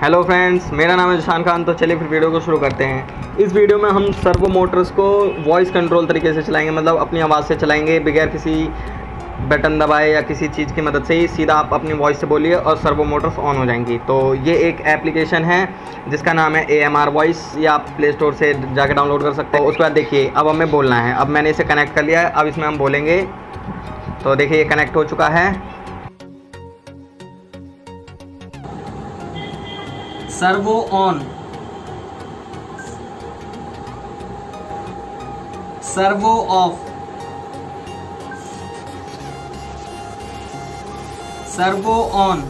Hello friends, मेरा नाम है जशान खान। तो चलिए फिर वीडियो को शुरू करते हैं। इस वीडियो में हम सर्वो मोटर्स को वॉइस कंट्रोल तरीके से चलाएंगे, मतलब अपनी आवाज़ से चलाएंगे, बगैर किसी बटन दबाए या किसी चीज़ की मदद से ही सीधा आप अपनी वॉइस से बोलिए और सर्वो मोटर्स ऑन हो जाएंगी। तो ये एक एप्लीकेशन है जिसका नाम है AMR वॉइस, या आप प्ले स्टोर से जाकर डाउनलोड कर सकते हो। उसके बाद देखिए अब हमें बोलना है। अब मैंने इसे कनेक्ट कर लिया है, अब इसमें हम बोलेंगे। तो देखिए ये कनेक्ट हो चुका है। Servo on, servo of, servo on.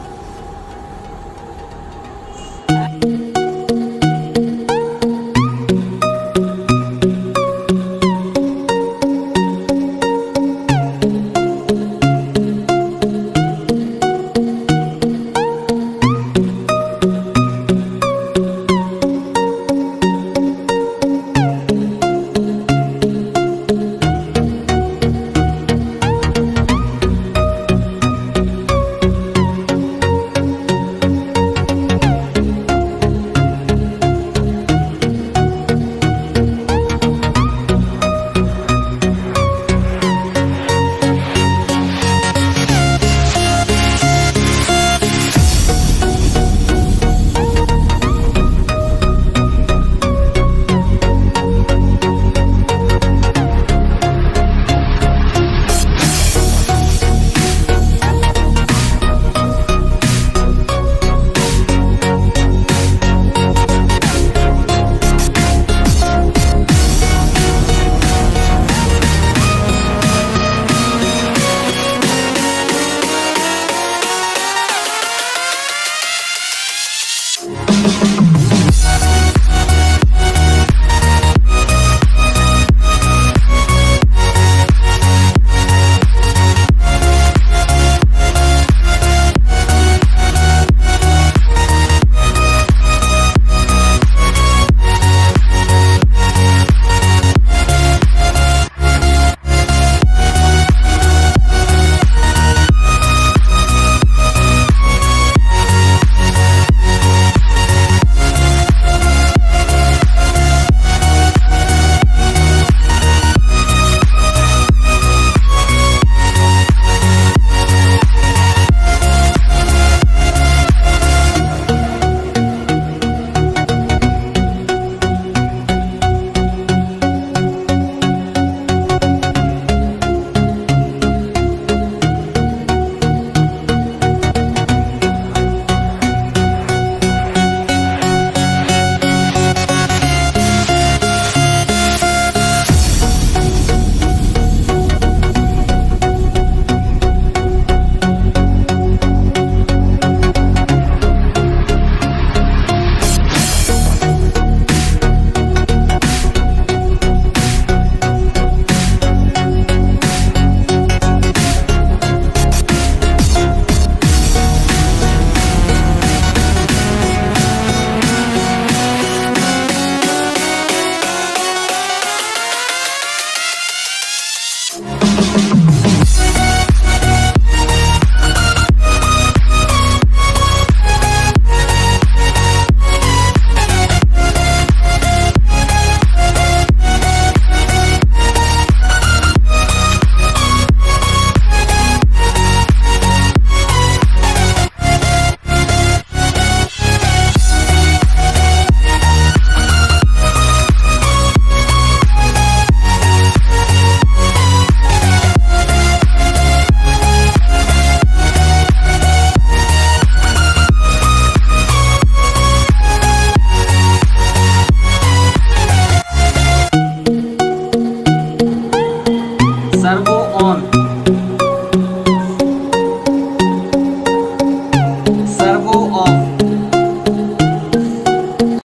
Servo on.